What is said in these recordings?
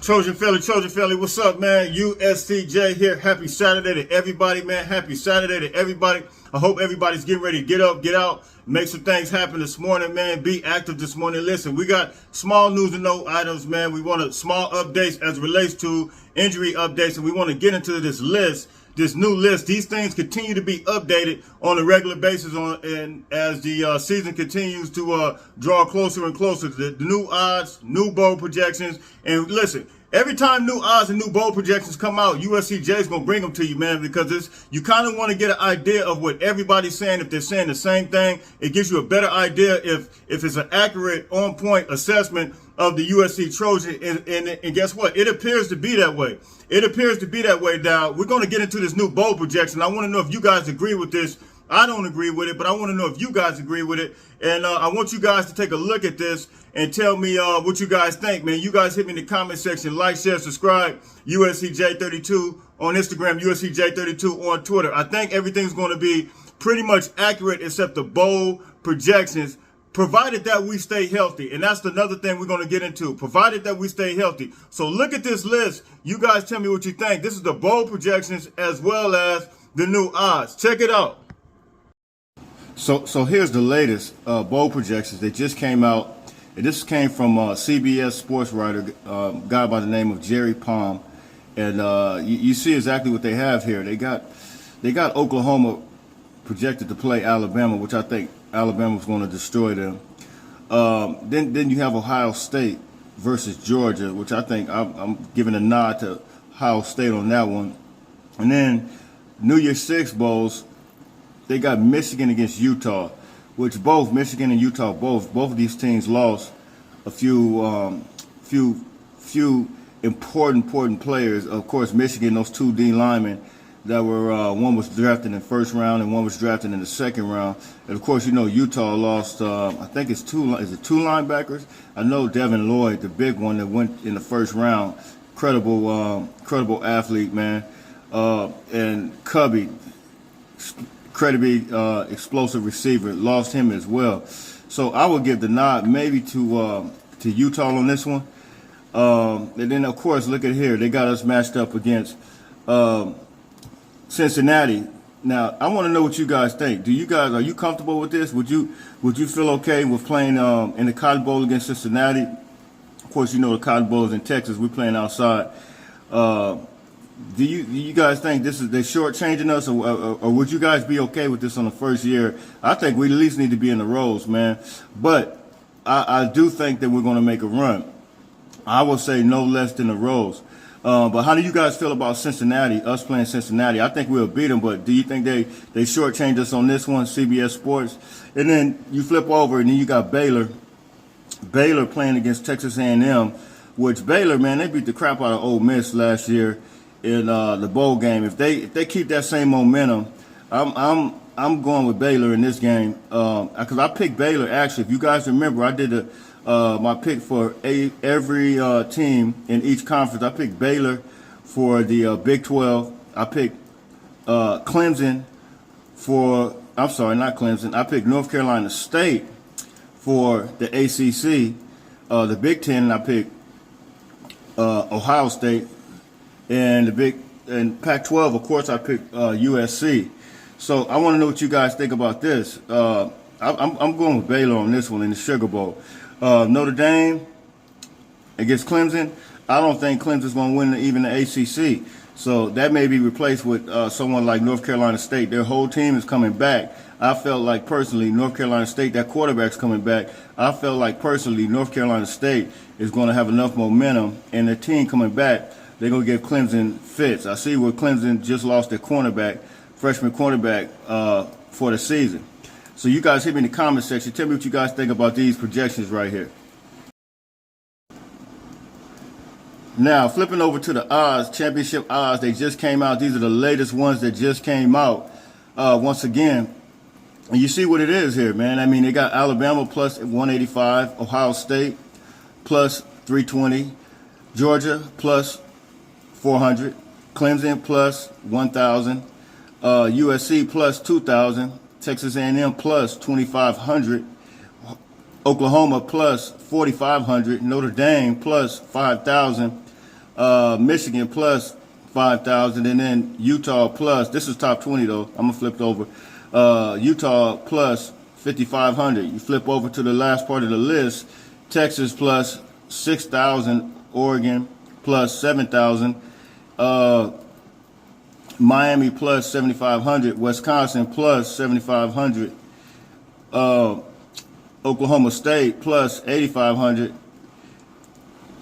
Trojan Philly, what's up, man? USCJ here. Happy Saturday to everybody, man. Happy Saturday to everybody. I hope everybody's getting ready to get up, get out, make some things happen this morning, man. Be active this morning. Listen, we got small news and note items, man. We want small updates as it relates to injury updates, and we want to get into this list, this new list. These things continue to be updated on a regular basis, and as the season continues to draw closer and closer, the new odds, new bowl projections, and listen. Every time new odds and new bowl projections come out, USCJ is going to bring them to you, man, because you kind of want to get an idea of what everybody's saying. If they're saying the same thing, it gives you a better idea if it's an accurate, on-point assessment of the USC Trojan. And guess what? It appears to be that way. It appears to be that way. Now, we're going to get into this new bowl projection. I want to know if you guys agree with this. I don't agree with it, but I want to know if you guys agree with it. And I want you guys to take a look at this and tell me what you guys think, man. You guys hit me in the comment section. Like, share, subscribe. USCJ32 on Instagram, USCJ32 on Twitter. I think everything's going to be pretty much accurate except the bowl projections, provided that we stay healthy. And that's another thing we're going to get into, provided that we stay healthy. So look at this list. You guys tell me what you think. This is the bowl projections as well as the new odds. Check it out. So here's the latest bowl projections. They just came out. And this came from CBS sports writer, guy by the name of Jerry Palm. And you see exactly what they have here. They got Oklahoma projected to play Alabama, which I think Alabama's going to destroy them. Then you have Ohio State versus Georgia, which I think I'm giving a nod to Ohio State on that one. And then New Year's Six bowls. They got Michigan against Utah, which both Michigan and Utah, both of these teams lost a few important players. Of course, Michigan, those two D linemen that were one was drafted in the first round and one was drafted in the second round. And of course, you know Utah lost. I think it's two linebackers. I know Devin Lloyd, the big one that went in the first round, credible athlete, man, and Cubby. Incredibly explosive receiver, lost him as well. So I would give the nod maybe to Utah on this one. And then of course, look at here, they got us matched up against Cincinnati. Now I want to know what you guys think. Are you comfortable with this? Would you feel okay with playing in the Cotton Bowl against Cincinnati? Of course, you know the Cotton Bowl is in Texas. We're playing outside. Do you guys think they're shortchanging us, or would you guys be okay with this on the first year? I think we at least need to be in the rolls, man. But I do think that we're going to make a run. I would say no less than the rolls. But how do you guys feel about Cincinnati, us playing Cincinnati? I think we'll beat them, but do you think they shortchange us on this one, CBS Sports? And then you flip over, and then you got Baylor playing against Texas A&M, which Baylor, man, they beat the crap out of Ole Miss last year in the bowl game. If they keep that same momentum, I'm going with Baylor in this game because I picked Baylor. Actually, if you guys remember, I did my pick for every team in each conference. I picked Baylor for the Big 12. I picked Clemson for not Clemson. I picked North Carolina State for the ACC, the Big 10, and I picked Ohio State. And Pac-12, of course, I picked USC. So I want to know what you guys think about this. I'm going with Baylor on this one in the Sugar Bowl. Notre Dame against Clemson. I don't think Clemson's going to win even the ACC. So that may be replaced with someone like North Carolina State. Their whole team is coming back. I felt like personally North Carolina State, that quarterback's coming back. I felt like personally North Carolina State is going to have enough momentum, and their team coming back, they're going to give Clemson fits. I see where Clemson just lost their freshman cornerback for the season. So you guys hit me in the comment section. Tell me what you guys think about these projections right here. Now, flipping over to the odds, championship odds, they just came out. These are the latest ones that just came out. Once again, And you see what it is here, man. I mean, they got Alabama plus 185, Ohio State plus 320, Georgia plus 400, Clemson plus 1,000, USC plus 2,000, Texas A&M plus 2,500, Oklahoma plus 4,500, Notre Dame plus 5,000, Michigan plus 5,000, and then Utah plus, this is top 20 though, I'm gonna flip it over, Utah plus 5,500. You flip over to the last part of the list, Texas plus 6,000, Oregon plus 7,000, Miami plus 7,500, Wisconsin plus 7,500, Oklahoma State plus 8,500,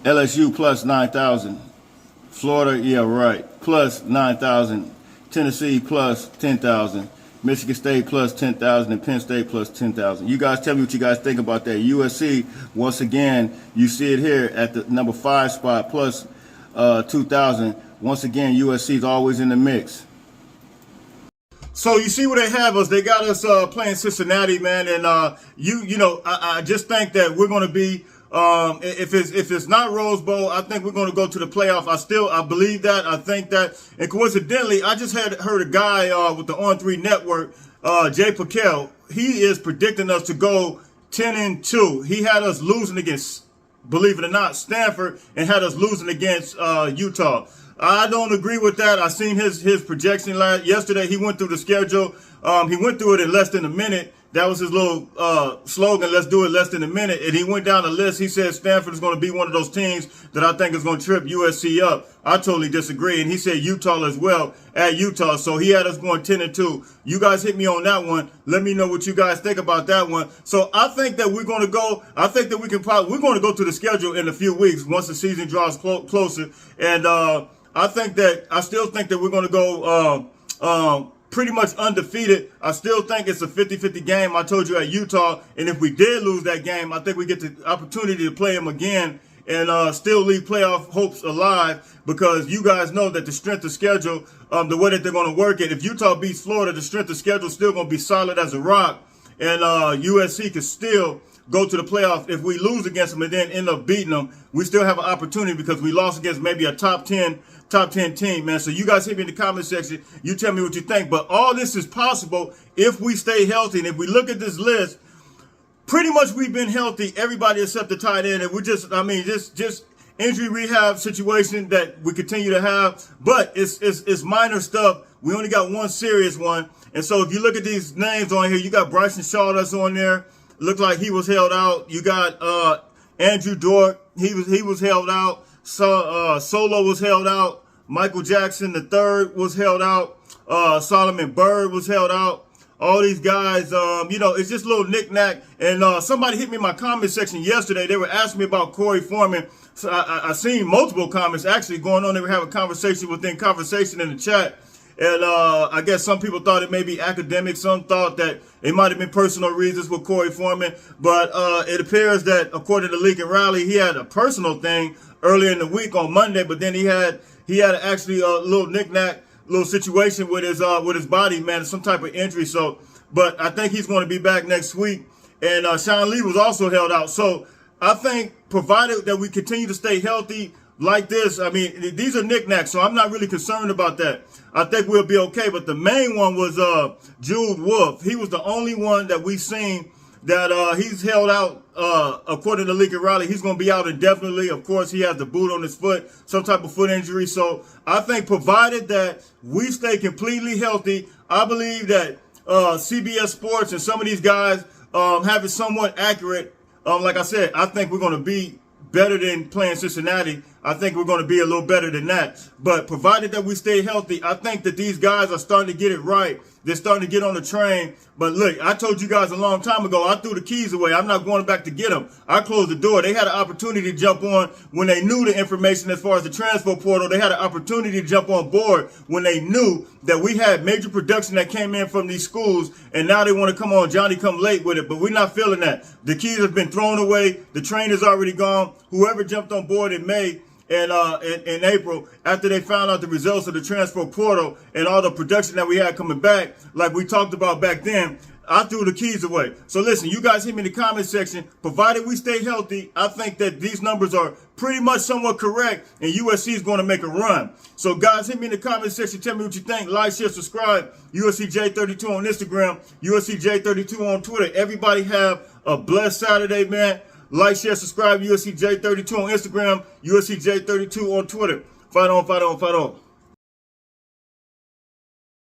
LSU plus 9,000, Florida, yeah, right, plus 9,000, Tennessee plus 10,000, Michigan State plus 10,000, and Penn State plus 10,000. You guys tell me what you guys think about that. USC, once again, you see it here at the number 5 spot plus 2,000. Once again, USC is always in the mix. So you see what they have us. They got us playing Cincinnati, man, and I just think that we're going to be. If it's not Rose Bowl, I think we're going to go to the playoff. I believe that. I think that. And coincidentally, I just heard a guy with the On 3 Network, Jay Paquel. He is predicting us to go 10-2. He had us losing against, believe it or not, Stanford, and had us losing against Utah. I don't agree with that. I seen his projection yesterday. He went through the schedule. He went through it in less than a minute. That was his little slogan, let's do it less than a minute. And he went down the list. He said Stanford is going to be one of those teams that I think is going to trip USC up. I totally disagree. And he said Utah as well at Utah. So he had us going 10-2. You guys hit me on that one. Let me know what you guys think about that one. So I think that we're going to go. I think that we're going to go to the schedule in a few weeks once the season draws closer. And I still think that we're going to go pretty much undefeated. I still think it's a 50-50 game. I told you at Utah. And if we did lose that game, I think we get the opportunity to play them again and still leave playoff hopes alive, because you guys know that the strength of schedule, the way that they're going to work it, if Utah beats Florida, the strength of schedule is still going to be solid as a rock. And USC can still go to the playoff. If we lose against them and then end up beating them, we still have an opportunity because we lost against maybe a top 10 team, man. So you guys hit me in the comment section. You tell me what you think. But all this is possible if we stay healthy. And if we look at this list, pretty much we've been healthy, everybody except the tight end. And we're just injury rehab situation that we continue to have. But it's minor stuff. We only got one serious one. And so if you look at these names on here, you got Bryson Shaw that's on there. Looked like he was held out. You got Andrew Dort. He was held out. Solo was held out. Michael Jackson III was held out. Solomon Byrd was held out. All these guys, it's just a little knick-knack. And somebody hit me in my comment section yesterday. They were asking me about Corey Foreman. So I seen multiple comments actually going on. They were having conversation within conversation in the chat. And I guess some people thought it may be academic. Some thought that it might have been personal reasons with Corey Foreman. But it appears that, according to Lincoln Riley, he had a personal thing earlier in the week on Monday. But then he had actually a little knick-knack, little situation with his body, man, some type of injury. So, but I think he's going to be back next week. And Sean Lee was also held out. So I think, provided that we continue to stay healthy like this, I mean, these are knickknacks, so I'm not really concerned about that. I think we'll be okay. But the main one was Jude Wolf. He was the only one that we've seen that he's held out. According to Lincoln Riley, he's going to be out indefinitely. Of course, he has the boot on his foot, some type of foot injury. So I think, provided that we stay completely healthy, I believe that CBS Sports and some of these guys have it somewhat accurate. Like I said, I think we're going to be better than playing Cincinnati. I think we're going to be a little better than that. But provided that we stay healthy, I think that these guys are starting to get it right. They're starting to get on the train. But look, I told you guys a long time ago, I threw the keys away. I'm not going back to get them. I closed the door. They had an opportunity to jump on when they knew the information as far as the transfer portal. They had an opportunity to jump on board when they knew that we had major production that came in from these schools. And now they want to come on Johnny come late with it. But we're not feeling that. The keys have been thrown away. The train is already gone. Whoever jumped on board in May and in April, after they found out the results of the transfer portal and all the production that we had coming back, like we talked about back then, I threw the keys away. So listen, you guys hit me in the comment section. Provided we stay healthy, I think that these numbers are pretty much somewhat correct, and USC is going to make a run. So guys, hit me in the comment section. Tell me what you think. Like, share, subscribe. USCJ32 on Instagram. USCJ32 on Twitter. Everybody have a blessed Saturday, man. Like, share, subscribe. USCJ32 on Instagram. USCJ32 on Twitter. Fight on, fight on, fight on.